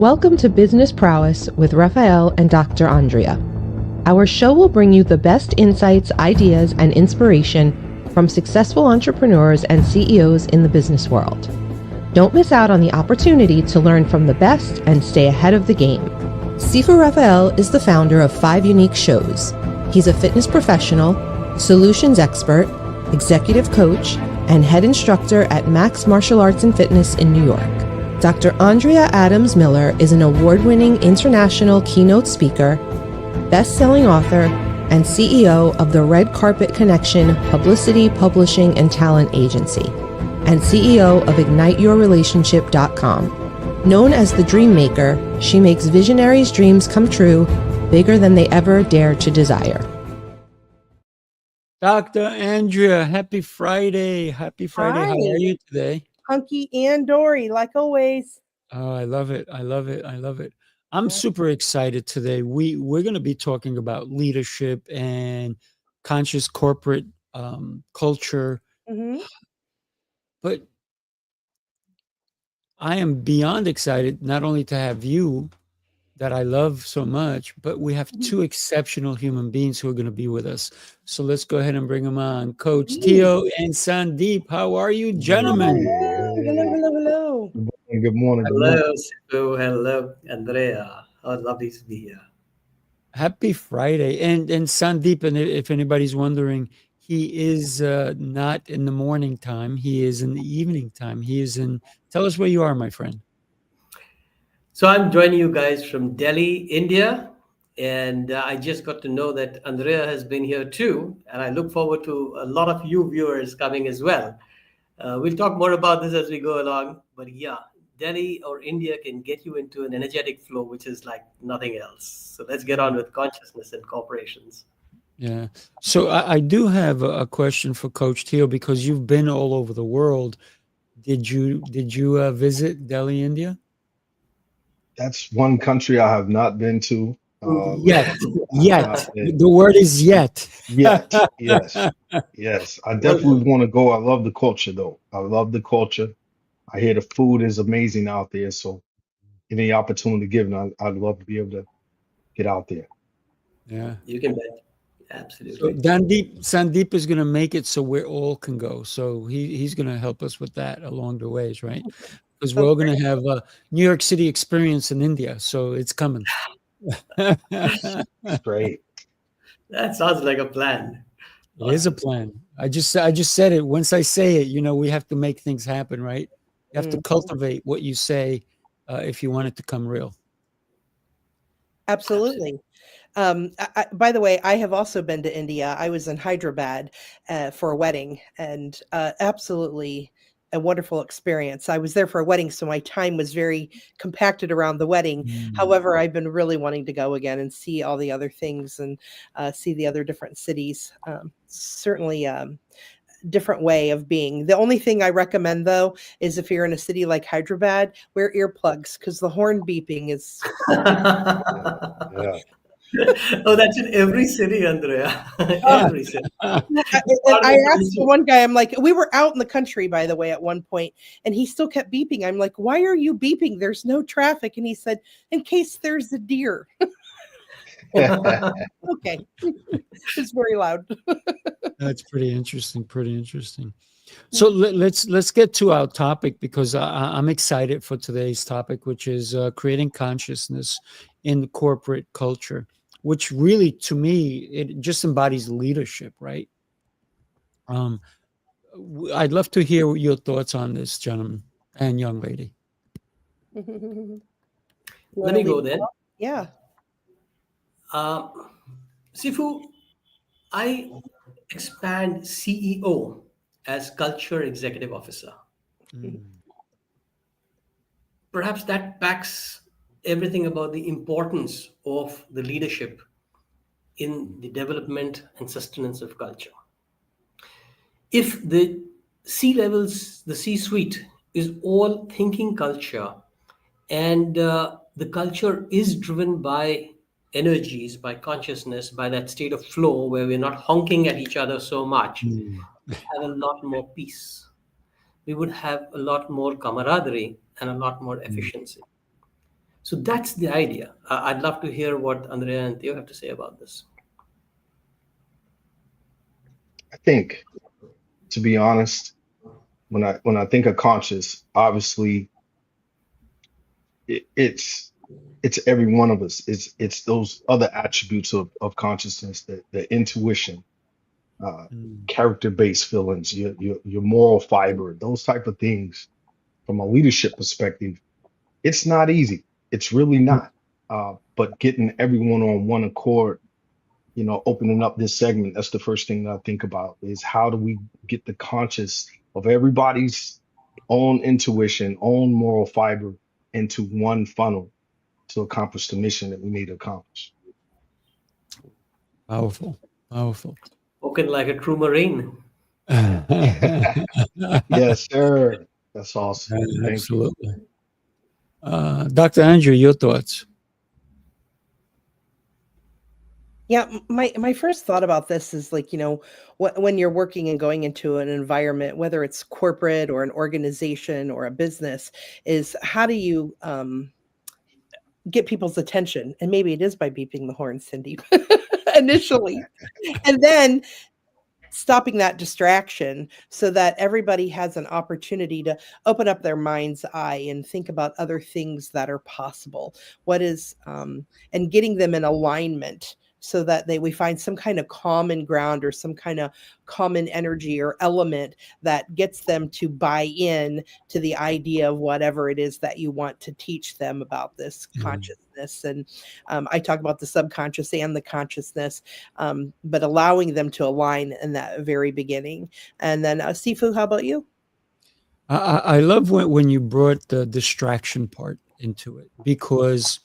Welcome to Business Prowess with Raphael and Dr. Andrea. Our show will bring you the best insights, ideas, and inspiration from successful entrepreneurs and CEOs in the business world. Don't miss out on the opportunity to learn from the best and stay ahead of the game. Sifu Raphael is the founder of 5 unique shows. He's a fitness professional, solutions expert, executive coach, and head instructor at Max Martial Arts and Fitness in New York. Dr. Andrea Adams Miller is an award-winning international keynote speaker, best-selling author, and CEO of the Red Carpet Connection Publicity, Publishing, and Talent Agency, and CEO of IgniteYourRelationship.com. Known as the Dream Maker, she makes visionaries' dreams come true, bigger than they ever dare to desire. Dr. Andrea, happy Friday. Happy Friday. Hi. How are you today? Hunky and Dory, like always. Oh, I love it. I love it. I love it. I'm super excited today. We're going to be talking about leadership and conscious corporate culture. Mm-hmm. But I am beyond excited not only to have you that I love so much, but we have 2 exceptional human beings who are going to be with us. So let's go ahead and bring them on. Coach Tio and Sandeep, how are you, gentlemen? Hello. Good morning. Hello, Sifu. Hello, Andrea. Oh, lovely to be here. Happy Friday. And Sandeep, and if anybody's wondering, he is not in the morning time. He is in the evening time. Tell us where you are, my friend. So I'm joining you guys from Delhi, India. And I just got to know that Andrea has been here too. And I look forward to a lot of you viewers coming as well. We'll talk more about this as we go along. But yeah, Delhi or India can get you into an energetic flow, which is like nothing else. So let's get on with consciousness and corporations. Yeah. So I do have a question for Coach Tio, because you've been all over the world. Did you visit Delhi, India? That's one country I have not been to. Yet. The word is yet. Yet. Yes. I definitely want to go. I love the culture, though. I love the culture. I hear the food is amazing out there. So, any opportunity given, I'd love to be able to get out there. Yeah. You can bet. Absolutely. So Sandeep is going to make it so we all can go. So he's going to help us with that along the ways, right? Because we're all going to have a New York City experience in India. So it's coming. Great. That sounds like a plan. It is a plan. I just said it. Once I say it, we have to make things happen, right? You have to cultivate what you say if you want it to come real. Absolutely. By the way, I have also been to India. I was in Hyderabad for a wedding, and absolutely a wonderful experience. I was there for a wedding, so my time was very compacted around the wedding. However, I've been really wanting to go again and see all the other things and see the other different cities. Certainly different way of being. The only thing I recommend, though, is if you're in a city like Hyderabad, wear earplugs, because the horn beeping is... Yeah. Oh, that's in every city, Andrea. Every city. I asked one guy, I'm like, we were out in the country, by the way, at one point, and he still kept beeping. I'm like, why are you beeping? There's no traffic. And he said, in case there's a deer. Okay. It's very loud. That's pretty interesting. So let's get to our topic, because I'm excited for today's topic, which is creating consciousness in corporate culture, which really, to me, it just embodies leadership, right? I'd love to hear your thoughts on this, gentleman and young lady. Let me go then. Yeah. Sifu, I expand CEO as Culture Executive Officer. Perhaps that packs everything about the importance of the leadership in the development and sustenance of culture. If the C-levels, the C-suite is all thinking culture, and the culture is driven by energies, by consciousness, by that state of flow where we're not honking at each other so much, we have a lot more peace. We would have a lot more camaraderie and a lot more efficiency. So that's the idea. I'd love to hear what Andrea and Theo have to say about this. I think, to be honest, when I think of conscious, obviously it's every one of us. It's those other attributes of consciousness, the intuition, character-based feelings, your moral fiber, those type of things. From a leadership perspective, it's not easy. It's really not. But getting everyone on one accord, opening up this segment, that's the first thing that I think about is how do we get the conscious of everybody's own intuition, own moral fiber into one funnel to accomplish the mission that we need to accomplish. Powerful, powerful. Spoken like a true Marine. Yes, sir. That's awesome. Thank Absolutely. Dr. Andrew, your thoughts? Yeah, my first thought about this is like, when you're working and going into an environment, whether it's corporate or an organization or a business, is how do you get people's attention? And maybe it is by beeping the horn, Sandeep, initially. And then stopping that distraction so that everybody has an opportunity to open up their mind's eye and think about other things that are possible. What is, and getting them in alignment so that we find some kind of common ground or some kind of common energy or element that gets them to buy in to the idea of whatever it is that you want to teach them about this consciousness. And I talk about the subconscious and the consciousness, but allowing them to align in that very beginning. And then Sifu, how about you? I love when you brought the distraction part into it, because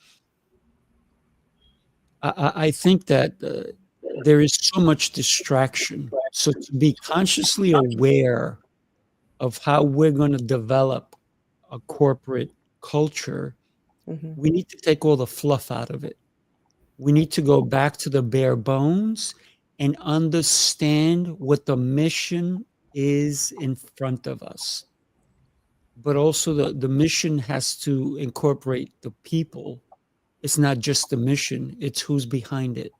I think that there is so much distraction. So to be consciously aware of how we're going to develop a corporate culture, we need to take all the fluff out of it. We need to go back to the bare bones and understand what the mission is in front of us. But also the mission has to incorporate the people. It's not just the mission, it's who's behind it.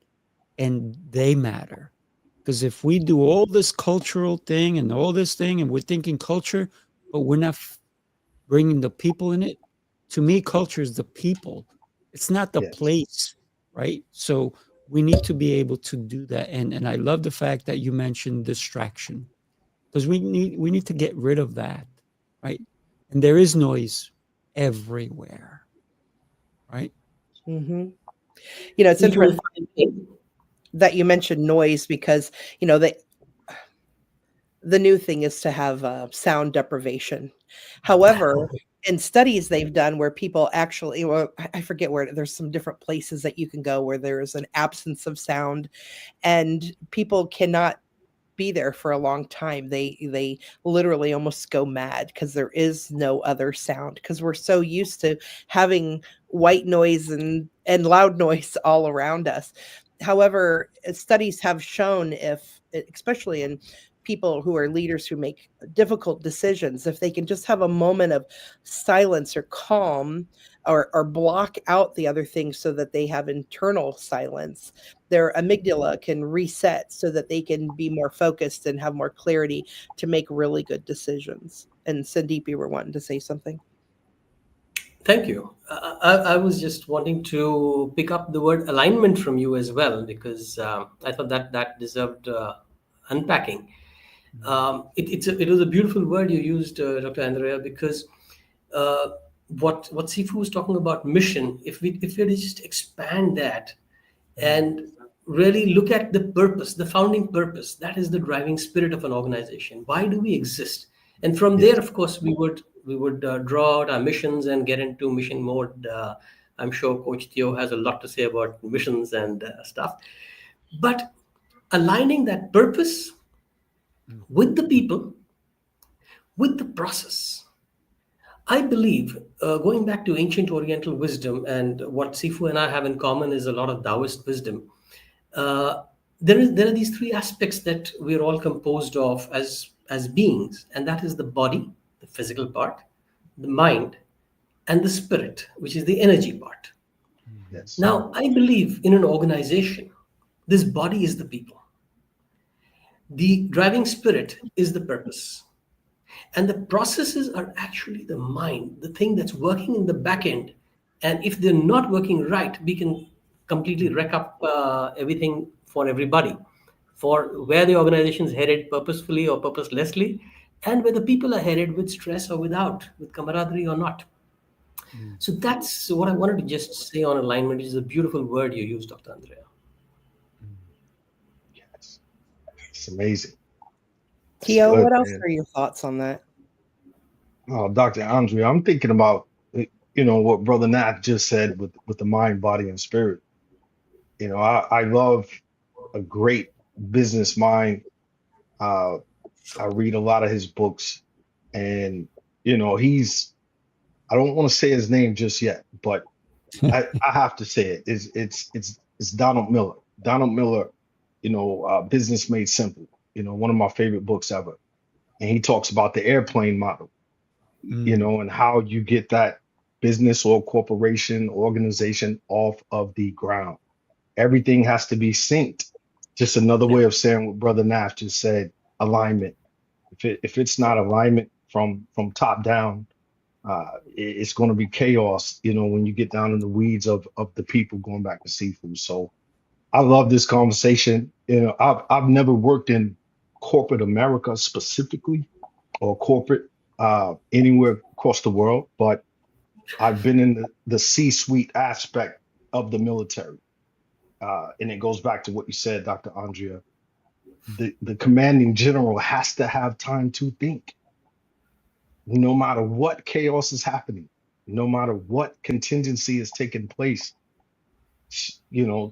And they matter. Because if we do all this cultural thing and all this thing, and we're thinking culture, but we're not bringing the people in it, to me, culture is the people. It's not the place, right? So we need to be able to do that. And I love the fact that you mentioned distraction, because we need to get rid of that, right? And there is noise everywhere, right? It's interesting that you mentioned noise, because the new thing is to have sound deprivation. However, in studies they've done where people actually, well, I forget where, there's some different places that you can go where there is an absence of sound, and people cannot be there for a long time. They literally almost go mad because there is no other sound, because we're so used to having white noise and loud noise all around us. However, studies have shown, especially in people who are leaders who make difficult decisions, if they can just have a moment of silence or calm, or block out the other things so that they have internal silence, their amygdala can reset so that they can be more focused and have more clarity to make really good decisions. And Sandeep, you were wanting to say something. Thank you. I was just wanting to pick up the word alignment from you as well, because I thought that deserved unpacking. It was a beautiful word you used, Dr. Andrea, because what Sifu was talking about, mission, if we just expand that and really look at the purpose, the founding purpose, that is the driving spirit of an organization. Why do we exist? And from there, of course, we would draw out our missions and get into mission mode. I'm sure Coach Theo has a lot to say about missions and stuff. But aligning that purpose with the people, with the process, I believe, going back to ancient Oriental wisdom, and what Sifu and I have in common is a lot of Taoist wisdom. There are these three aspects that we're all composed of as beings, and that is the body, the physical part, the mind, and the spirit, which is the energy part. Yes. Now, I believe in an organization, this body is the people. The driving spirit is the purpose. And the processes are actually the mind, the thing that's working in the back end. And if they're not working right, we can completely wreck up everything for everybody, for where the organization is headed purposefully or purposelessly, and where the people are headed with stress or without, with camaraderie or not. So that's what I wanted to just say on alignment, which is a beautiful word you used, Dr. Andrea. Yes. It's amazing. It's Tio, good, what else man. are your thoughts on that? Oh, Dr. Andre, I'm thinking about what Brother Nath just said with the mind, body, and spirit. I love a great business mind. Uh, I read a lot of his books, and he's I don't want to say his name just yet, but I have to say it. It's Donald Miller. Donald Miller, Business Made Simple. One of my favorite books ever. And he talks about the airplane model, and how you get that business or corporation organization off of the ground. Everything has to be synced. Just another way of saying what Brother Nath just said, alignment. If it's not alignment from top down, it's going to be chaos, when you get down in the weeds of the people going back to seafood. So I love this conversation. I've never worked in corporate America specifically, or corporate anywhere across the world, but I've been in the C-suite aspect of the military. And it goes back to what you said, Dr. Andrea. The commanding general has to have time to think, no matter what chaos is happening, no matter what contingency is taking place.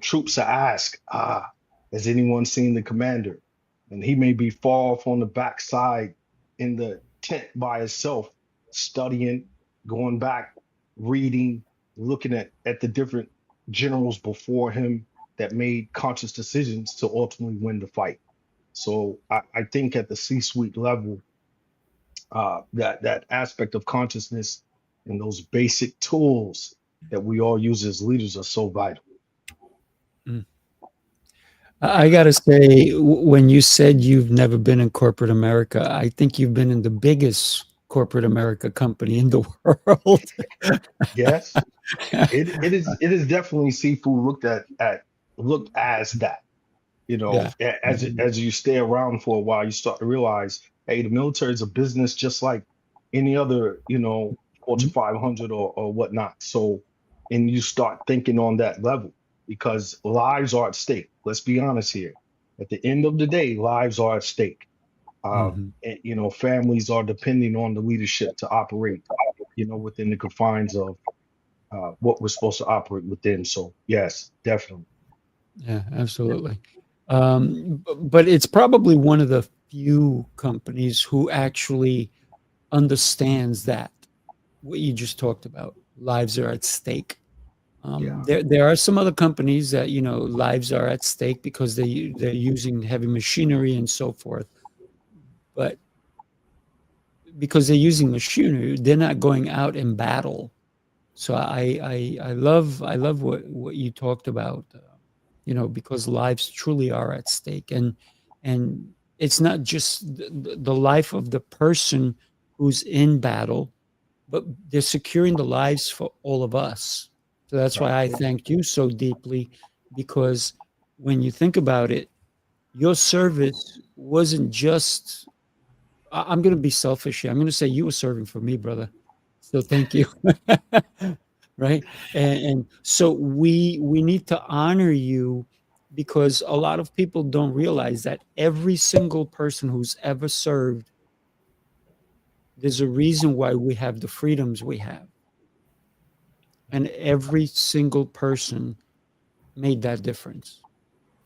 Troops are asked, has anyone seen the commander? And he may be far off on the backside in the tent by himself, studying, going back, reading, looking at the different generals before him that made conscious decisions to ultimately win the fight. So I think at the C-suite level, that aspect of consciousness and those basic tools that we all use as leaders are so vital. I got to say, when you said you've never been in corporate America, I think you've been in the biggest corporate America company in the world. Yes, it is definitely seafood looked as that. Yeah. As you stay around for a while, you start to realize, hey, the military is a business just like any other, Fortune 500 or whatnot. So, and you start thinking on that level because lives are at stake. Let's be honest here. At the end of the day, lives are at stake. And, families are depending on the leadership to operate, within the confines of what we're supposed to operate within. So, yes, definitely. Yeah, absolutely. But it's probably one of the few companies who actually understands that what you just talked about, lives are at stake. Yeah. There are some other companies that lives are at stake because they're using heavy machinery and so forth, but because they're using machinery, they're not going out in battle. So I love what you talked about, because lives truly are at stake, and it's not just the life of the person who's in battle, but they're securing the lives for all of us. So that's why Right. I thanked you so deeply, because when you think about it, your service wasn't just. I'm going to be selfish here. I'm going to say you were serving for me, brother. So thank you. Right. And so we need to honor you, because a lot of people don't realize that every single person who's ever served, there's a reason why we have the freedoms we have. And every single person made that difference.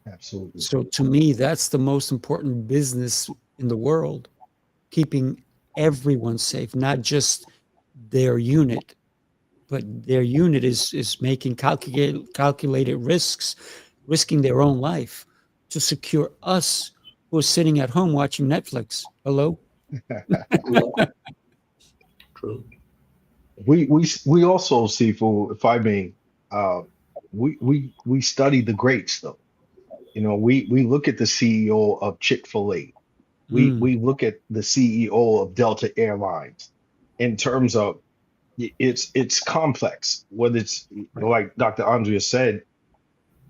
Absolutely. So to me, that's the most important business in the world, keeping everyone safe, not just their unit, but their unit is making calculated risks, risking their own life to secure us who are sitting at home watching Netflix. Hello? Yeah, true. We also, Sifu, if I may, uh, we study the greats though. You know, we look at the CEO of Chick-fil-A. Mm, We look at the CEO of Delta Airlines in terms of it's complex. Whether it's like Dr. Andrea said,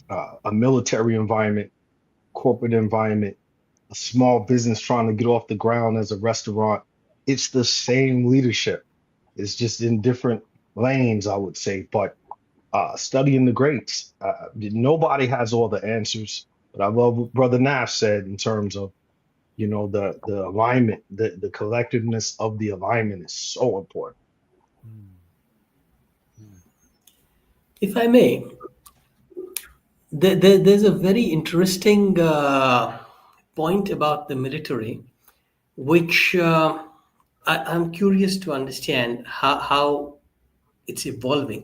a military environment, corporate environment, a small business trying to get off the ground as a restaurant, it's the same leadership. It's just in different lanes, I would say. But studying the greats, nobody has all the answers. But I love what Brother Nash said in terms of, you know, the alignment, the collectiveness of the alignment is so important. If I may, there's a very interesting point about the military, which I'm curious to understand how it's evolving.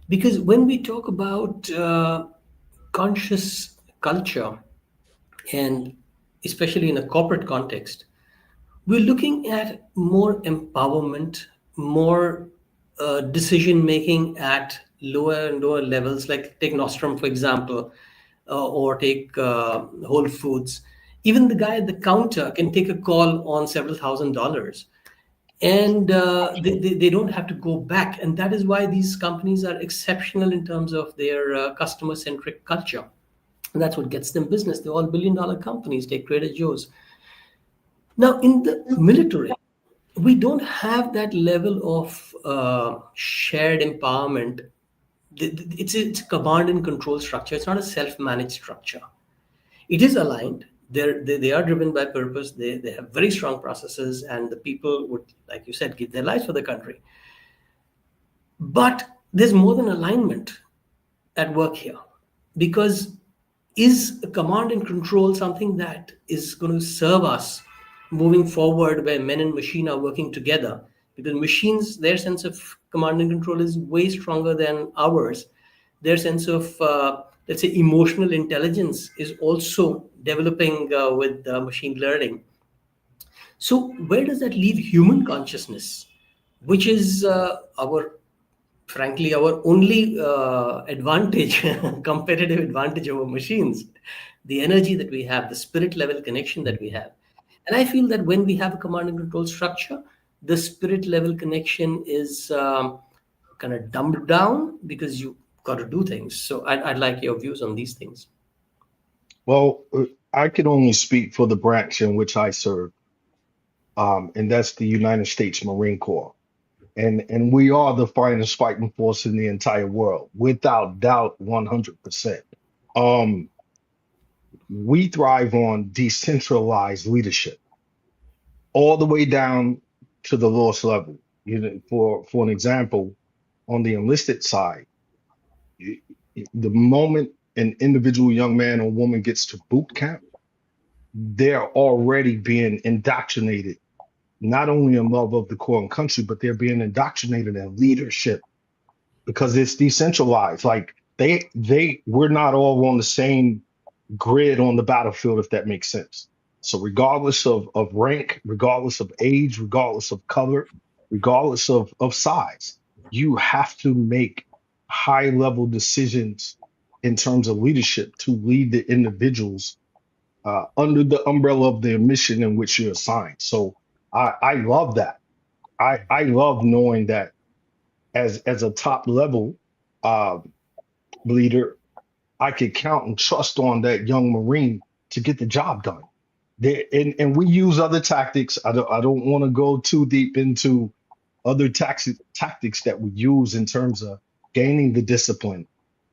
Because when we talk about conscious culture, and especially in a corporate context, we're looking at more empowerment, more decision making at lower and lower levels, like take Nostrum, for example, or take Whole Foods. Even the guy at the counter can take a call on several $1,000s, and they don't have to go back. And that is why these companies are exceptional in terms of their customer centric culture. And that's what gets them business. They're all billion-dollar companies. Take Trader Joe's. Now, in the military, we don't have that level of shared empowerment. It's a command and control structure. It's not a self-managed structure. It is aligned. They are driven by purpose. They have very strong processes, and the people would, like you said, give their lives for the country. But there's more than alignment at work here, because is command and control something that is going to serve us moving forward, where men and machine are working together? Because machines, their sense of command and control is way stronger than ours. Their sense of let's say emotional intelligence is also developing with machine learning. So where does that leave human consciousness, which is our, frankly, our only advantage, competitive advantage over machines? The energy that we have, the spirit level connection that we have. And I feel that when we have a command and control structure, the spirit level connection is kind of dumbed down, because you got to do things. So I'd like your views on these things. Well, I can only speak for the branch in which I serve, and that's the United States Marine Corps. And we are the finest fighting force in the entire world, without doubt, 100%. Um, we thrive on decentralized leadership, all the way down to the lowest level. You know, for an example, on the enlisted side, y- the moment an individual young man or woman gets to boot camp, they're already being indoctrinated, not only in love of the core and country, but they're being indoctrinated in leadership because it's decentralized. Like we're not all on the same grid on the battlefield, if that makes sense. So regardless of rank, regardless of age, regardless of color, regardless of size, you have to make high level decisions in terms of leadership to lead the individuals under the umbrella of the mission in which you're assigned. So I love that. I love knowing that as a top level uh, leader, I could count and trust on that young Marine to get the job done. And we use other tactics. I don't want to go too deep into other tactics that we use in terms of gaining the discipline,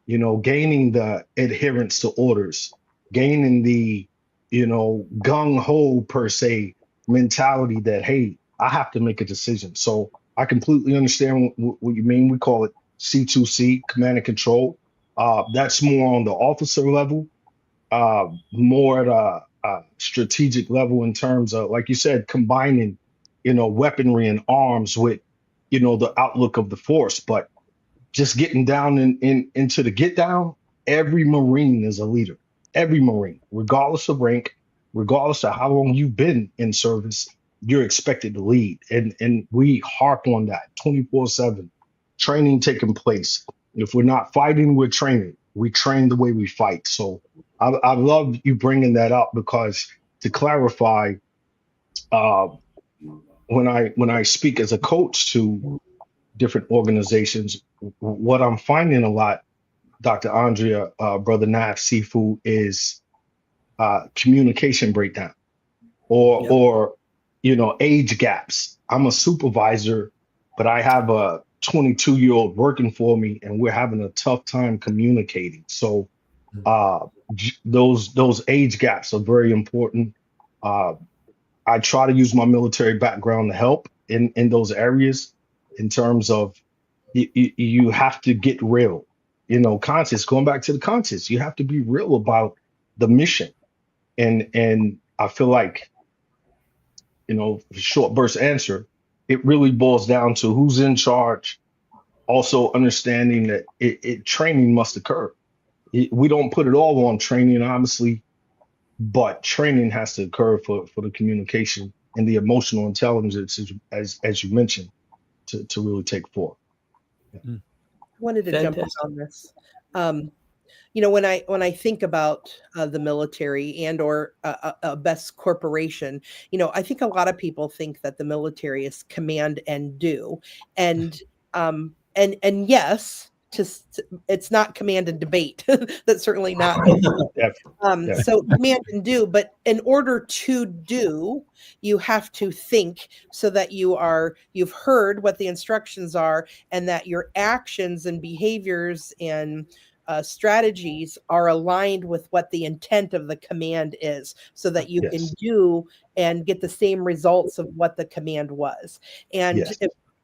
you know, gaining the adherence to orders, gaining the, you know, gung ho per se mentality that, hey, I have to make a decision. So I completely understand what you mean. We call it C2C, command and control. That's more on the officer level, more at a strategic level in terms of, like you said, combining, you know, weaponry and arms with, you know, the outlook of the force. But just getting down into the get down, every Marine is a leader. Every Marine, regardless of rank, regardless of how long you've been in service, you're expected to lead. And we harp on that 24/7, training taking place. If we're not fighting, we're training. We train the way we fight. So I love you bringing that up, because to clarify, uh, when I speak as a coach to different organizations, what I'm finding a lot, Dr. Andrea, Brother Nath, Sifu, is communication breakdown, or Yep. age gaps. I'm a supervisor, but I have a 22-year-old working for me, and we're having a tough time communicating. So those age gaps are very important. Uh, I try to use my military background to help in those areas, in terms of you have to get real. Conscious, going back to the conscious, you have to be real about the mission. And I feel like, short burst answer, it really boils down to who's in charge. Also understanding that training must occur. We don't put it all on training, obviously, but training has to occur for the communication and the emotional intelligence, as you mentioned, to really take forth. I wanted to jump in Fantastic. on this. When I think about the military and or a best corporation, I think a lot of people think that the military is command and do, and yes, it's not command and debate. That's certainly not. Yeah. So command and do, but in order to do, you have to think, so that you've heard what the instructions are, and that your actions and behaviors and strategies are aligned with what the intent of the command is, so that you can Yes. do and get the same results of what the command was. And Yes.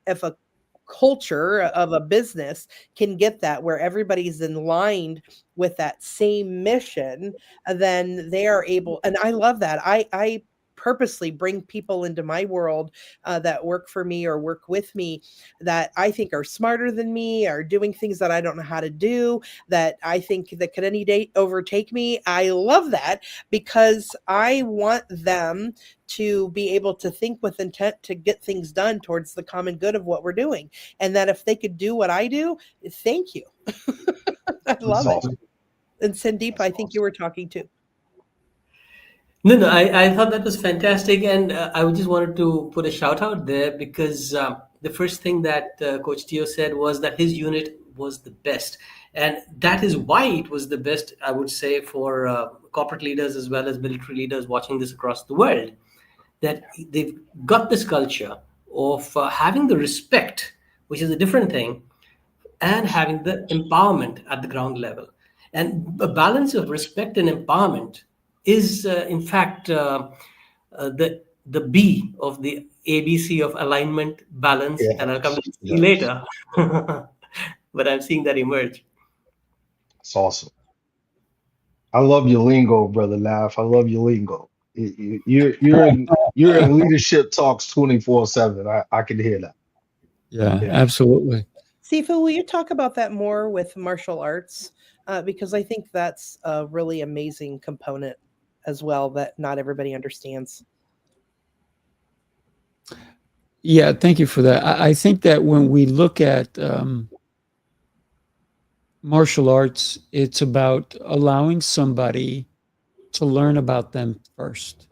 if a culture of a business can get that, where everybody's in line with that same mission, then they are able. And I love that. I purposely bring people into my world that work for me or work with me, that I think are smarter than me, are doing things that I don't know how to do, that I think that could any day overtake me. I love that, because I want them to be able to think with intent to get things done towards the common good of what we're doing. And that if they could do what I do, thank you. I love it. Awesome. And Sandeep, That's I think you were talking too. No, I thought that was fantastic, and I just wanted to put a shout out there, because the first thing that Coach Tio said was that his unit was the best, and that is why it was the best. I would say for corporate leaders as well as military leaders watching this across the world, that they've got this culture of having the respect, which is a different thing, and having the empowerment at the ground level. And a balance of respect and empowerment is, in fact, the B of the ABC of alignment, balance, and I'll come to Yes. C Yes. later. But I'm seeing that emerge. It's awesome. I love your lingo, brother Laugh. I love your lingo. You're in leadership talks 24/7. I can hear that. Yeah, Yeah. absolutely. Sifu, will you talk about that more with martial arts? Because I think that's a really amazing component as well that not everybody understands. Yeah, thank you for that. I think that when we look at martial arts, it's about allowing somebody to learn about them first,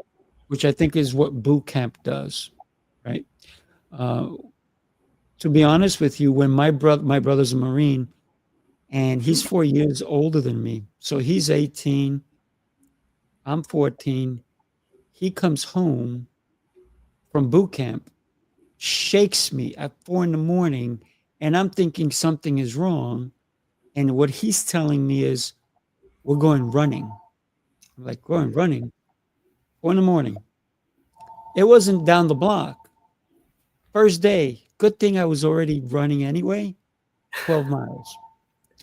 which I think is what boot camp does, right? Uh, to be honest with you, when my brother's a Marine, and he's 4 years older than me, so he's 18, I'm 14. He comes home from boot camp, shakes me at 4 in the morning, and I'm thinking something is wrong. And what he's telling me is, we're going running. I'm like, going running? 4 in the morning. It wasn't down the block. First day, good thing I was already running anyway. 12 miles.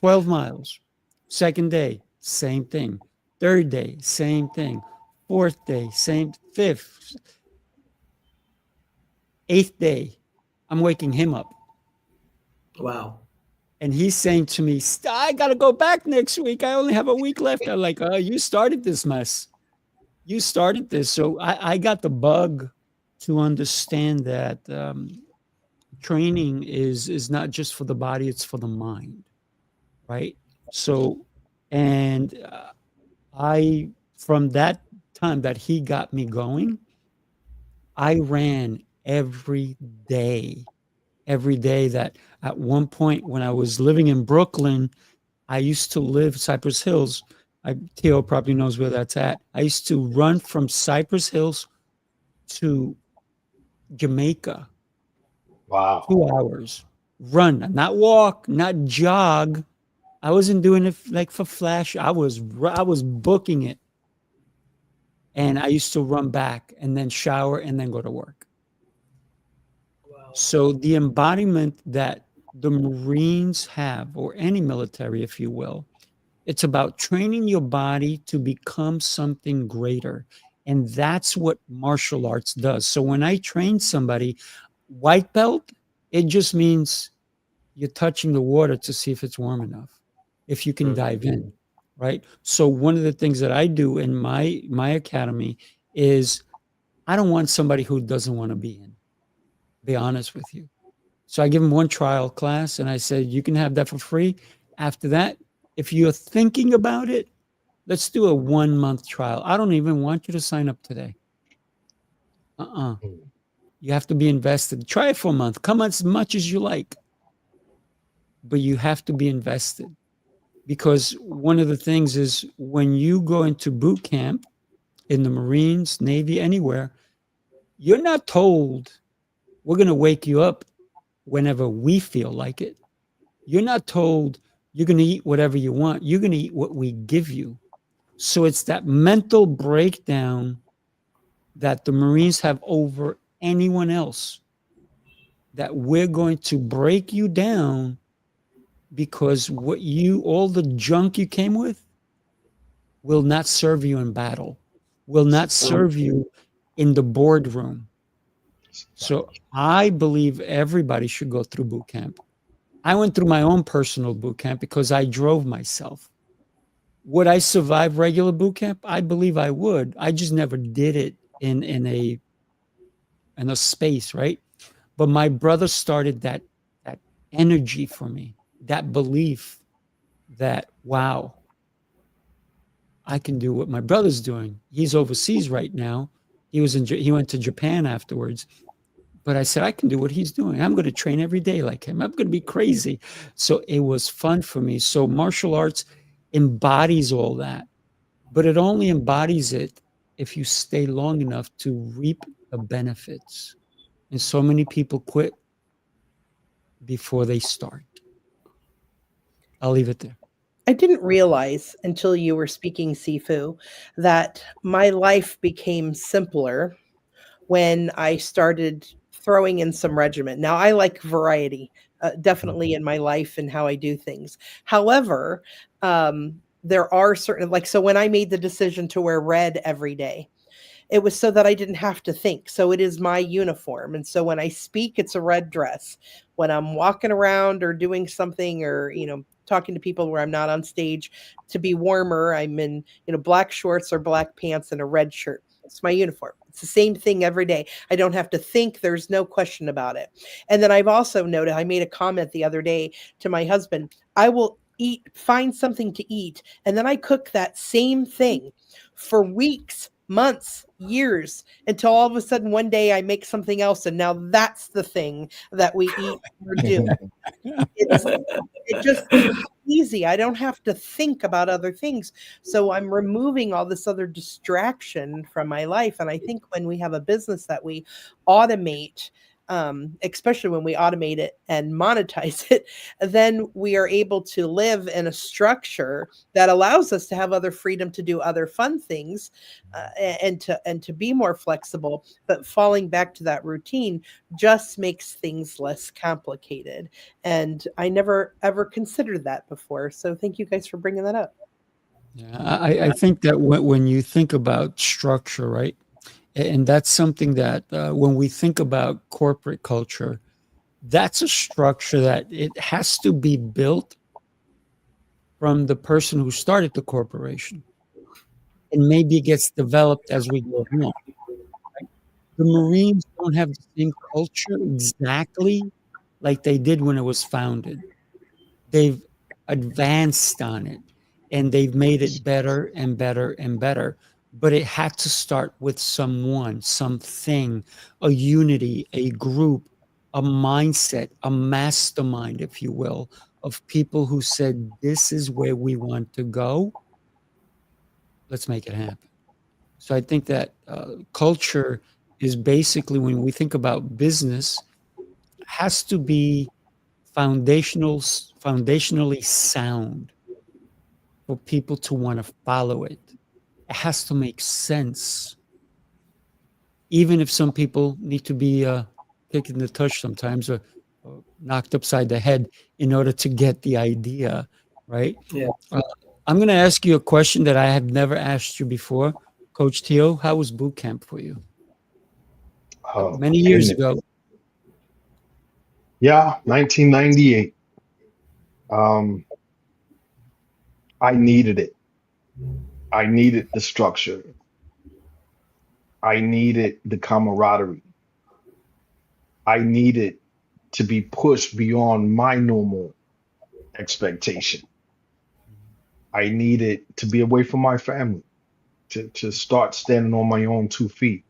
12 miles. Second day, same thing. Third day, same thing. Fourth day, same. Fifth. Eighth day, I'm waking him up. Wow. And he's saying to me, I got to go back next week. I only have a week left. I'm like, oh, you started this mess. You started this. So I got the bug to understand that training is not just for the body, it's for the mind, right? So, and I, from that time that he got me going, I ran day, every day. That at one point when I was living in Brooklyn, I used to live Cypress Hills. Theo probably knows where that's at. I used to run from Cypress Hills to Jamaica, Wow. 2 hours. Run, not walk, not jog. I wasn't doing it like for flash. I was booking it, and I used to run back and then shower and then go to work. Wow. So the embodiment that the Marines have, or any military, if you will, it's about training your body to become something greater. And that's what martial arts does. So when I train somebody, white belt, it just means you're touching the water to see if it's warm enough, if you can dive in, right? So one of the things that I do in my academy is I don't want somebody who doesn't want to be in, be honest with you. So I give them one trial class and I said, you can have that for free. After that, if you're thinking about it, let's do a 1 month trial. I don't even want you to sign up today. You have to be invested. Try it for a month. Come as much as you like, but you have to be invested. Because one of the things is when you go into boot camp in the Marines, Navy, anywhere, you're not told we're going to wake you up whenever we feel like it. You're not told you're going to eat whatever you want. You're going to eat what we give you. So it's that mental breakdown that the Marines have over anyone else, that we're going to break you down because all the junk you came with will not serve you in battle, will not serve you in the boardroom. So I believe everybody should go through boot camp. I went through my own personal boot camp because I drove myself. Would I survive regular boot camp? I believe I would. I just never did it in a space, right? But my brother started that energy for me, that belief that, wow, I can do what my brother's doing. He's overseas right now. He went to Japan afterwards. But I said, I can do what he's doing. I'm going to train every day like him. I'm going to be crazy. So it was fun for me. So martial arts embodies all that, but it only embodies it if you stay long enough to reap the benefits. And so many people quit before they start. I'll leave it there. I didn't realize until you were speaking, Sifu, that my life became simpler when I started throwing in some regiment. Now, I like variety, definitely in my life and how I do things. However, there are certain, like, so when I made the decision to wear red every day, it was so that I didn't have to think. So it is my uniform. And so when I speak, it's a red dress. When I'm walking around or doing something or, talking to people where I'm not on stage, to be warmer, I'm in, black shorts or black pants and a red shirt. It's my uniform. It's the same thing every day. I don't have to think. There's no question about it. And then I've also noted, I made a comment the other day to my husband, I will find something to eat. And then I cook that same thing for weeks, months, years, until all of a sudden one day I make something else. And now that's the thing that we eat or do. It just makes it easy. I don't have to think about other things. So I'm removing all this other distraction from my life. And I think when we have a business that we automate, especially when we automate it and monetize it, then we are able to live in a structure that allows us to have other freedom to do other fun things, and to be more flexible. But falling back to that routine just makes things less complicated. And I never ever considered that before. So thank you guys for bringing that up. Yeah, I think that when you think about structure, right? And that's something that when we think about corporate culture, that's a structure that it has to be built from the person who started the corporation. And maybe it gets developed as we go along. Right? The Marines don't have the same culture exactly like they did when it was founded. They've advanced on it and they've made it better and better and better. But it had to start with someone, something, a unity, a group, a mindset, a mastermind, if you will, of people who said, this is where we want to go. Let's make it happen. So I think that culture is basically, when we think about business, has to be foundationally sound for people to want to follow it. It has to make sense, even if some people need to be kicked in the tush sometimes, or knocked upside the head in order to get the idea, right? Yeah. Uh, I'm going to ask you a question that I have never asked you before. Coach Tio, how was boot camp for you? Oh Many my years goodness. ago. Yeah, 1998. Um, I needed it. I needed the structure. I needed the camaraderie. I needed to be pushed beyond my normal expectation. I needed to be away from my family, to start standing on my own 2 feet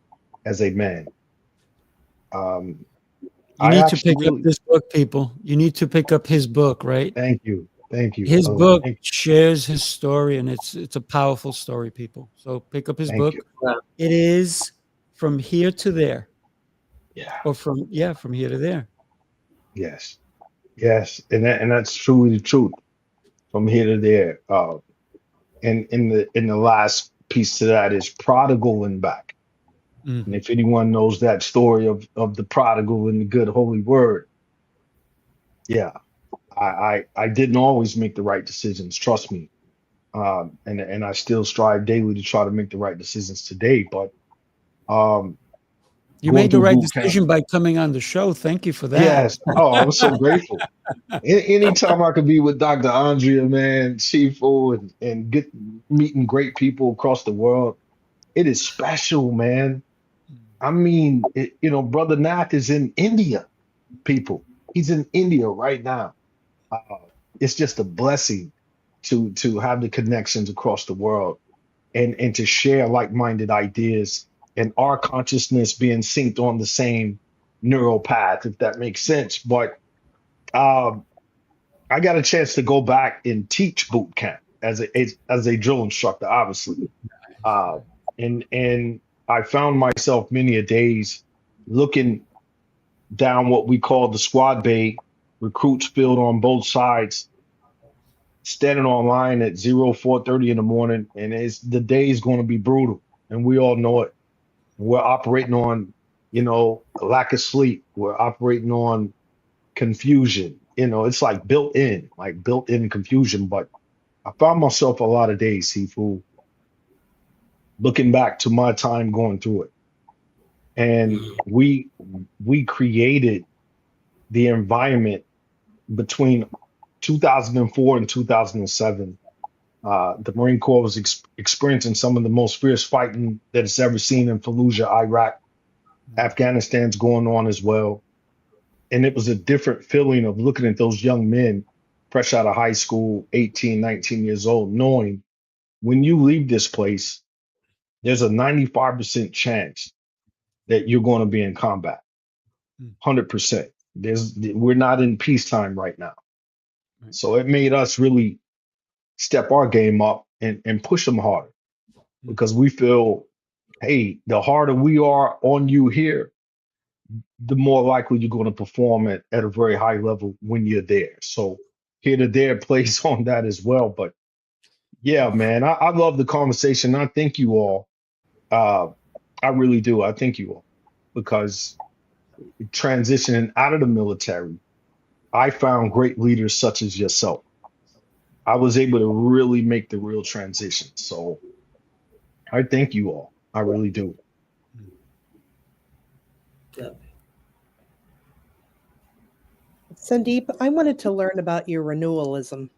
as a man. Um, You I need to actually pick up really this book, people. You need to pick up his book, right? thank you. Thank you. His Oh, book thank, shares his story, and it's a powerful story, people. So pick up his thank you. book. It is From Here to There, Yeah. or from here to there. Yes. Yes. And that's truly the truth from here to there. And in the last piece to that is prodigal and back. And Mhm. if anyone knows that story of the prodigal and the good holy word, yeah, I didn't always make the right decisions. Trust me. And I still strive daily to try to make the right decisions today. But um, You going made the through right boot camp, decision by coming on the show. Thank you for that. yes. Oh, I'm so grateful. Anytime I could be with Dr. Andrea, man, Sifu, and get meeting great people across the world, it is special, man. I mean, Brother Nath is in India, people. He's in India right now. Uh, it's just a blessing to have the connections across the world and to share like-minded ideas and our consciousness being synced on the same neural path, if that makes sense. But um, I got a chance to go back and teach boot camp as a drill instructor, obviously. Uh, and I found myself many a days looking down what we call the squad bay, recruits filled on both sides, standing on line at 4:30 in the morning, and the day is going to be brutal, and we all know it. We're operating on, a lack of sleep. We're operating on confusion. It's like built in confusion. But I found myself a lot of days, Sifu, looking back to my time going through it. And we created the environment between 2004 and 2007. The Marine Corps was experiencing some of the most fierce fighting that it's ever seen in Fallujah, Iraq. Afghanistan's going on as well. And it was a different feeling of looking at those young men fresh out of high school, 18, 19 years old, knowing when you leave this place, there's a 95% chance that you're going to be in combat. 100%. We're not in peacetime right now. Right. So it made us really step our game up and push them harder because we feel, hey, the harder we are on you here, the more likely you're going to perform at a very high level when you're there. So here to there plays on that as well. But yeah, man, I love the conversation. I thank you all. Uh, I really do. I thank you all because transitioning out of the military, I found great leaders such as yourself. I was able to really make the real transition. So I thank you all. I really do. Yeah. Sandeep, I wanted to learn about your renewalism.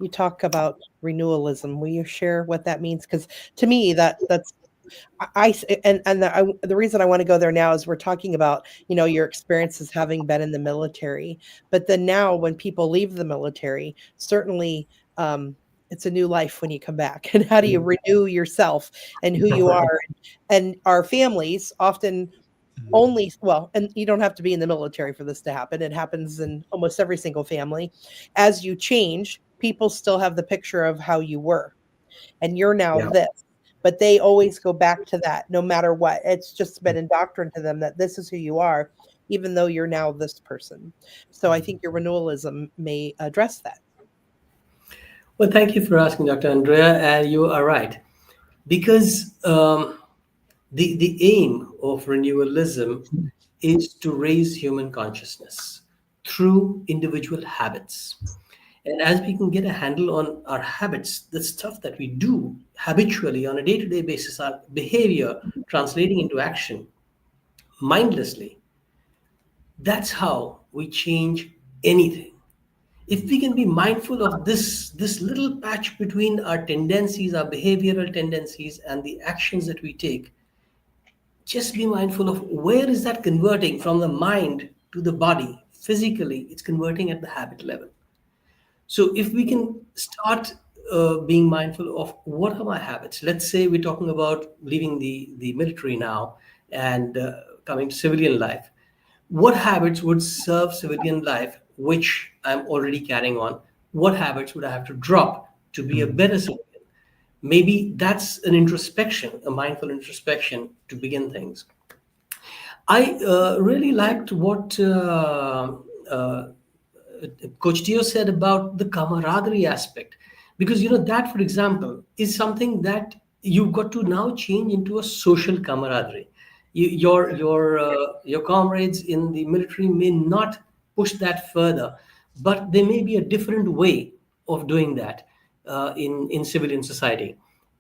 You talk about renewalism. Will you share what that means? Because to me, that's The reason I want to go there now is we're talking about, your experiences having been in the military, but then now when people leave the military, certainly it's a new life when you come back. And how do you renew yourself and who you are? And our families often and you don't have to be in the military for this to happen. It happens in almost every single family. As you change, people still have the picture of how you were, and you're now Yeah. this. But they always go back to that no matter what. It's just been indoctrinated to them that this is who you are, even though you're now this person. So I think your renewalism may address that. Well, thank you for asking, Dr. Andrea, and you are right. Because the aim of renewalism is to raise human consciousness through individual habits. And as we can get a handle on our habits, the stuff that we do habitually on a day-to-day basis, our behavior translating into action mindlessly, that's how we change anything. If we can be mindful of this little patch between our tendencies, our behavioral tendencies, and the actions that we take, just be mindful of where is that converting from the mind to the body. Physically, it's converting at the habit level. So if we can start being mindful of what are my habits. Let's say we're talking about leaving the military now and coming to civilian life. What habits would serve civilian life, which I'm already carrying on? What habits would I have to drop to be a better civilian? Maybe that's an introspection, a mindful introspection to begin things. I really liked what Coach Dio said about the camaraderie aspect, because that, for example, is something that you've got to now change into a social camaraderie. Your comrades in the military may not push that further, but there may be a different way of doing that in civilian society,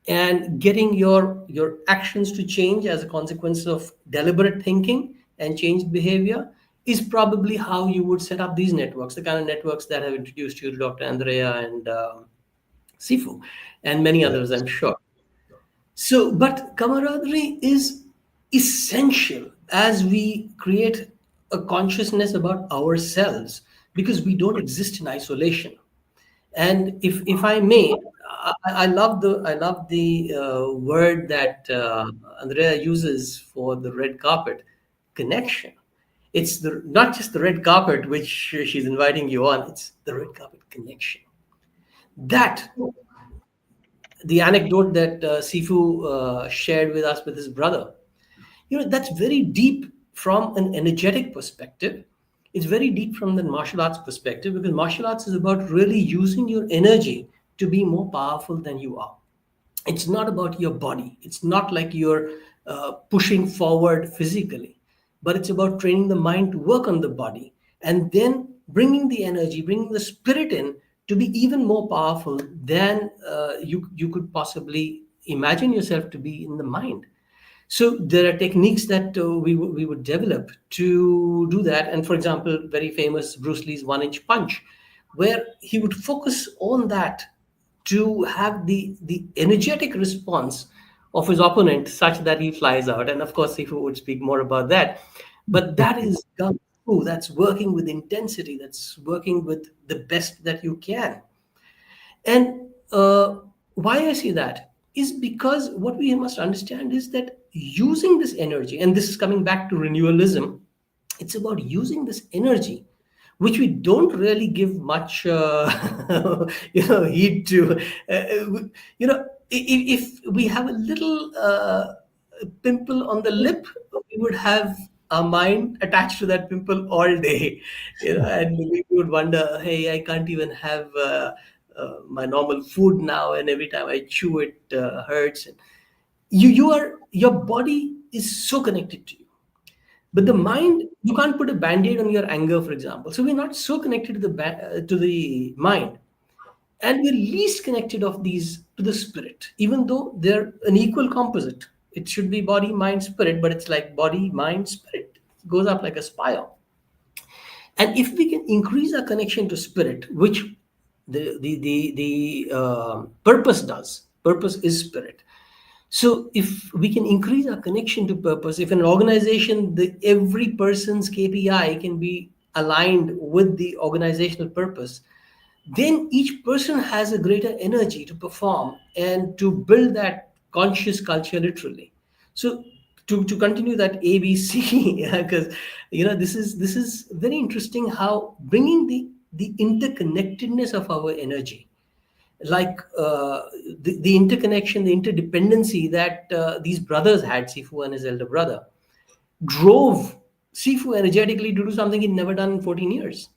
and getting your actions to change as a consequence of deliberate thinking and changed behavior is probably how you would set up these networks, the kind of networks that have introduced you to Dr. Andrea and Sifu and many others, I'm sure. So, but camaraderie is essential as we create a consciousness about ourselves, because we don't exist in isolation. And if I may, I love the word that Andrea uses for the red carpet, connection. It's not just the red carpet which she's inviting you on. It's the red carpet connection. That the anecdote that Sifu shared with us with his brother, that's very deep from an energetic perspective. It's very deep from the martial arts perspective, because martial arts is about really using your energy to be more powerful than you are. It's not about your body. It's not like you're pushing forward physically, but it's about training the mind to work on the body and then bringing the energy, bringing the spirit in to be even more powerful than you could possibly imagine yourself to be in the mind. So there are techniques that we would develop to do that. And for example, very famous Bruce Lee's 1-inch punch, where he would focus on that to have the energetic response of his opponent such that he flies out. And of course, Sifu would speak more about that. But that is gung fu. That's working with intensity. That's working with the best that you can. And why I say that is because what we must understand is that using this energy, and this is coming back to renewalism, it's about using this energy, which we don't really give much heed to. If we have a little pimple on the lip, we would have our mind attached to that pimple all day, and we would wonder, hey, I can't even have my normal food now, and every time I chew it hurts. Your body is so connected to you, but the mind, you can't put a band-aid on your anger, for example. So we're not so connected to the mind, and we're least connected of these to the spirit, even though they're an equal composite. It should be body, mind, spirit, but it's like body, mind, spirit. It goes up like a spiral. And if we can increase our connection to spirit, which the purpose does, purpose is spirit. So if we can increase our connection to purpose, if an organization, every person's KPI can be aligned with the organizational purpose, then each person has a greater energy to perform and to build that conscious culture literally. So to continue that ABC, because this is very interesting how bringing the interconnectedness of our energy, like the interconnection, the interdependency that these brothers had, Sifu and his elder brother, drove Sifu energetically to do something he'd never done in 14 years.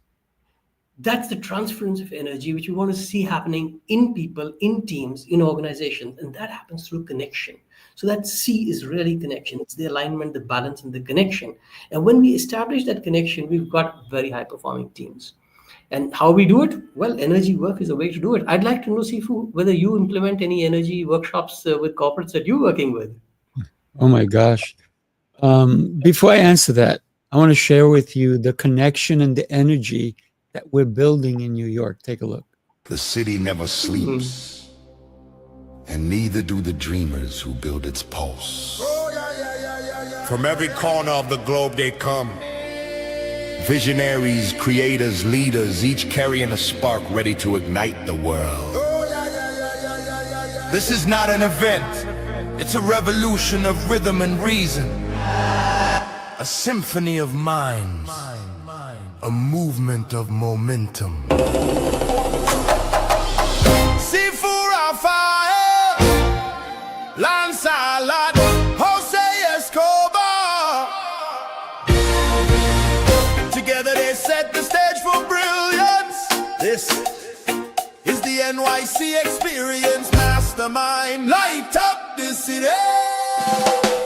That's the transference of energy which we want to see happening in people, in teams, in organizations, and that happens through connection. So that C is really connection. It's the alignment, the balance, and the connection. And when we establish that connection, we've got very high performing teams. And how we do it? Well, energy work is a way to do it. I'd like to know, Sifu, whether you implement any energy workshops with corporates that you're working with. Oh my gosh. Before I answer that, I want to share with you the connection and the energy that we're building in New York. Take a look. The city never sleeps, and neither do the dreamers who build its pulse. From every corner of the globe they come. Visionaries, creators, leaders, each carrying a spark ready to ignite the world. This is not an event, it's a revolution of rhythm and reason. A symphony of minds, a movement of momentum. Sifu Rafael, Lancelot, Jose Escobar. Together they set the stage for brilliance. This is the NYC experience. Mastermind, light up this city.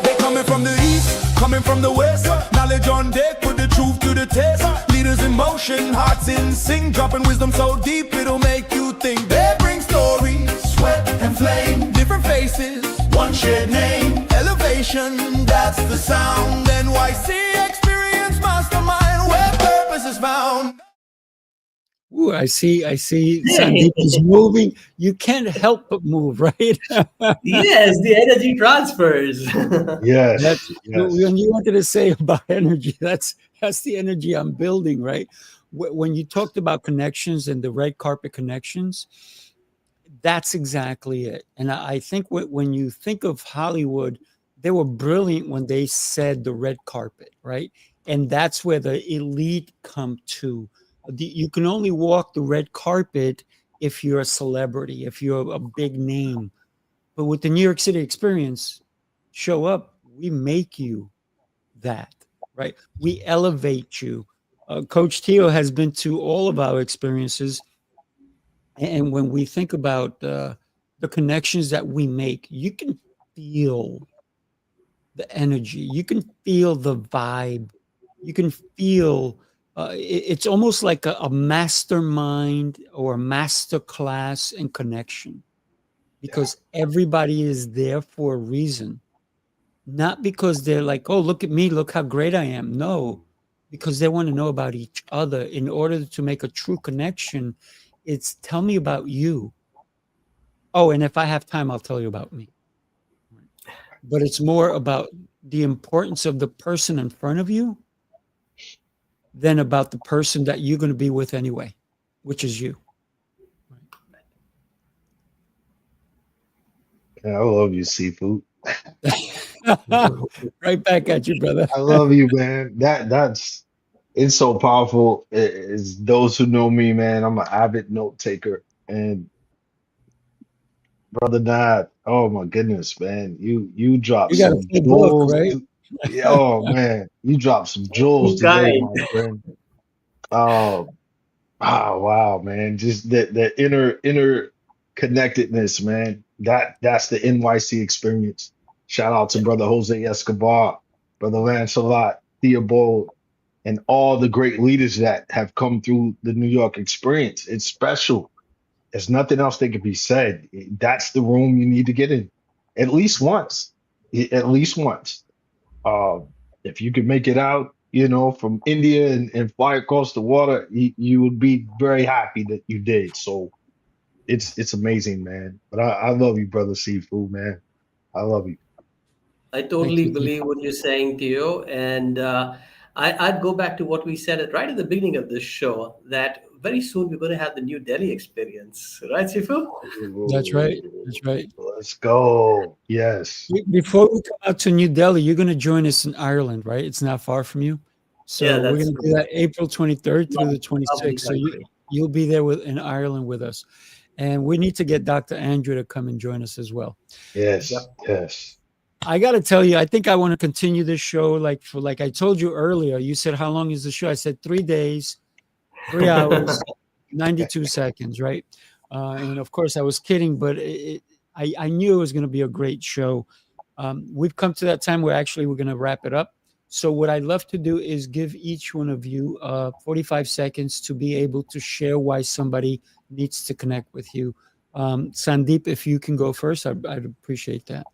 They coming from the east, coming from the west. Knowledge on deck, put the truth to the test. Leaders in motion, hearts in sync, dropping wisdom so deep it'll make you think. They bring stories, sweat and flame, different faces, one shared name. Elevation, that's the sound. NYC experience, mastermind, where purpose is found. Ooh, I see Sandeep is moving. You can't help but move, right? Yes, the energy transfers. Yes, That's yes. when you wanted to say about energy, that's the energy I'm building, right? When you talked about connections and the red carpet connections, that's exactly it. And I think when you think of Hollywood, they were brilliant when they said the red carpet, right? And that's where the elite come to. You can only walk the red carpet if you're a celebrity, if you're a big name. But with the New York City experience, show up, we make you that, right? We elevate you. Coach Teo has been to all of our experiences. And when we think about the connections that we make, you can feel the energy, you can feel the vibe, you can feel it's almost like a mastermind or a master class in connection, because everybody is there for a reason, not because they're like, oh, look at me, look how great I am. No, because they want to know about each other. In order to make a true connection, it's tell me about you. Oh, and if I have time, I'll tell you about me. But it's more about the importance of the person in front of you than about the person that you're going to be with anyway, which is you. Yeah, I love you, Seafood. Right back at you, brother. I love you, man. That's it's so powerful. It's those who know me, man. I'm an avid note taker, and brother Nath, oh my goodness, man, you dropped You got a some full book, jewels. right? Yeah, oh man, you dropped some jewels Too today, kind. my friend. Oh, wow, man. Just the inner connectedness, man. That's the NYC experience. Shout out to brother Jose Escobar, brother Lancelot, Theobald, and all the great leaders that have come through the New York experience. It's special. There's nothing else that can be said. That's the room you need to get in at least once. At least once. Uh, if you could make it out, from India and fly across the water, you would be very happy that you did. So it's amazing, man. But I love you, brother Seafood, man. I love you. I Thank totally you. believe what you're saying, Theo. And I'd go back to what we said right at the beginning of this show, that very soon we're going to have the New Delhi experience. Right, Sifu? That's right. That's right. Let's go. Yes. Before we come out to New Delhi, you're going to join us in Ireland, right? It's not far from you. Yeah, So we're that's going to do that April 23rd through the lovely 26th. So country. you'll be there in Ireland with us. And we need to get Dr. Andrew to come and join us as well. Yes. Yep. Yes. I got to tell you, I think I want to continue this show like I told you earlier. You said, how long is the show? I said 3 days, 3 hours, 92 seconds, right? And of course, I was kidding, but I knew it was going to be a great show. We've come to that time where actually we're going to wrap it up. So what I'd love to do is give each one of you 45 seconds to be able to share why somebody needs to connect with you. Sandeep, if you can go first, I'd appreciate that.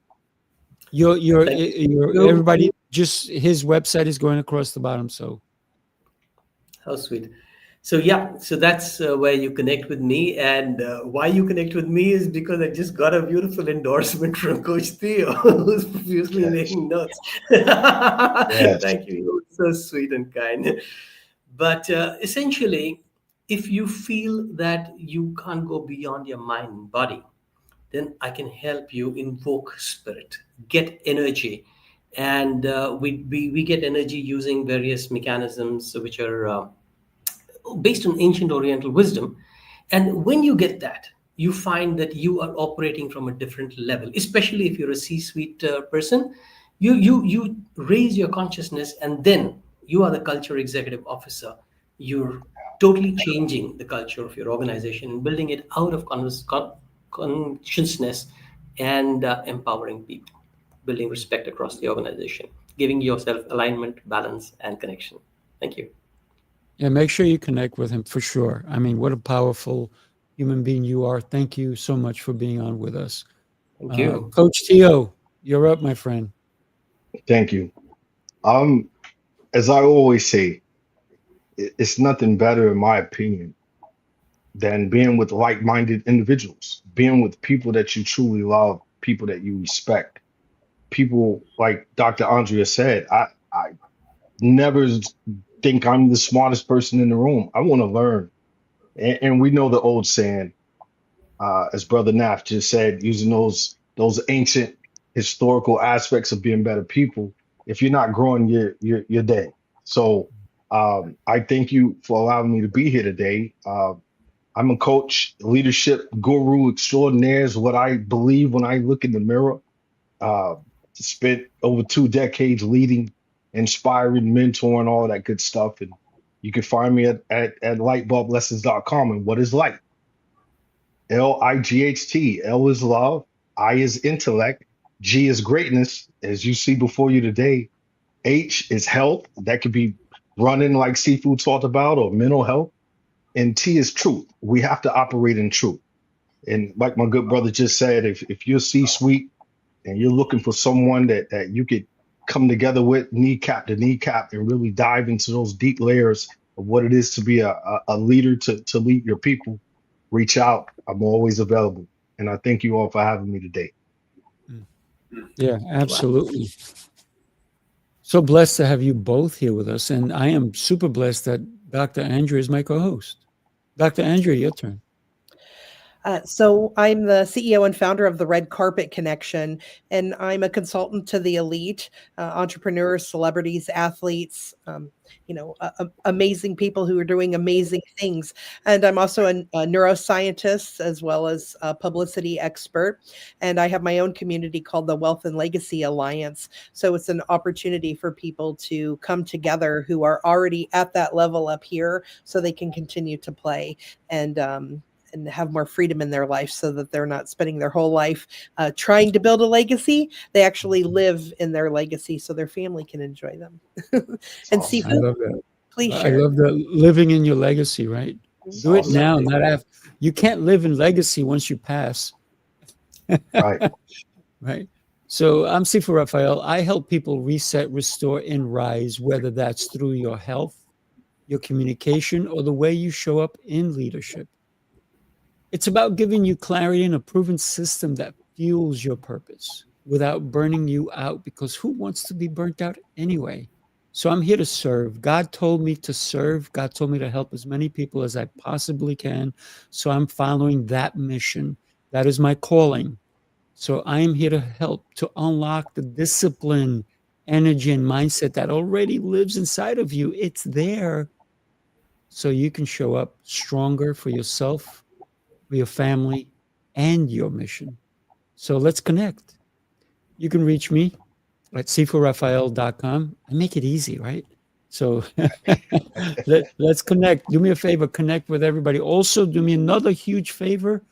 Thank you. Everybody, just his website is going across the bottom. So How sweet. So yeah, so that's where you connect with me, and why you connect with me is because I just got a beautiful endorsement from Coach Theo, who's profusely Yes. making notes. Yes. Thank you. You're so sweet and kind. But essentially, if you feel that you can't go beyond your mind and body, then I can help you invoke spirit, get energy. And we get energy using various mechanisms which are based on ancient Oriental wisdom. And when you get that, you find that you are operating from a different level, especially if you're a C-suite person. You raise your consciousness, and then you are the culture executive officer. You're totally changing the culture of your organization and building it out of consciousness and empowering people, building respect across the organization, giving yourself alignment, balance, and connection. Thank you. yeah, make sure you connect with him for sure. I mean, what a powerful human being you are. Thank you so much for being on with us. Thank you. Coach Theo, you're up, my friend. Thank you. As I always say, it's nothing better, in my opinion, than being with like-minded individuals, being with people that you truly love, people that you respect, people like Dr. Andrea said. I never think I'm the smartest person in the room. I want to learn. And we know the old saying, as Brother Nath just said, using those ancient historical aspects of being better people. If you're not growing, you're dead. So I thank you for allowing me to be here today. I'm a coach, leadership guru extraordinaire is what I believe when I look in the mirror. Spent over 2 decades leading, inspiring, mentoring, all that good stuff. And you can find me at lightbulblessons.com. And what is light? Light. L is love, I is intellect, G is greatness, as you see before you today. H is health. That could be running like Seafood talked about, or mental health. And T is truth. We have to operate in truth. And like my good brother just said, if you're C-suite and you're looking for someone that you could come together with kneecap to kneecap and really dive into those deep layers of what it is to be a leader, to lead your people, reach out. I'm always available. And I thank you all for having me today. Yeah, absolutely. So blessed to have you both here with us. And I am super blessed that Dr. Andrea is my co-host. Dr. Andrea, your turn. So I'm the CEO and founder of the Red Carpet Connection, and I'm a consultant to the elite, entrepreneurs, celebrities, athletes, amazing people who are doing amazing things. And I'm also a neuroscientist as well as a publicity expert. And I have my own community called the Wealth and Legacy Alliance. So it's an opportunity for people to come together who are already at that level up here so they can continue to play and have more freedom in their life, so that they're not spending their whole life trying to build a legacy. They actually live in their legacy so their family can enjoy them. And Awesome. I Sifu, love that. please I share. love that, living in your legacy, right? Do it Awesome. now, not after. You can't live in legacy once you pass. Right. Right. So I'm Sifu Raphael. I help people reset, restore, and rise, whether that's through your health, your communication, or the way you show up in leadership. It's about giving you clarity and a proven system that fuels your purpose. without burning you out, because who wants to be burnt out anyway? So I'm here to serve. God told me to serve. God told me to help as many people as I possibly can. So I'm following that mission. That is my calling. So I am here to help to unlock the discipline, energy, and mindset that already lives inside of you. It's there. So you can show up stronger for yourself, for your family, and your mission. So let's connect. You can reach me at siforaphael.com. I make it easy, right? So let's connect. Do me a favor, connect with everybody. Also, do me another huge favor.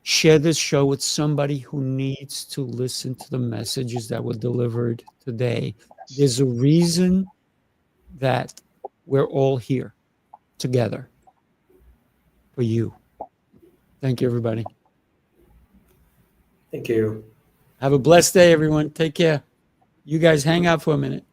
Share this show with somebody who needs to listen to the messages that were delivered today. There's a reason that we're all here together for you. Thank you, everybody. Thank you. Have a blessed day, everyone. Take care. You guys hang out for a minute.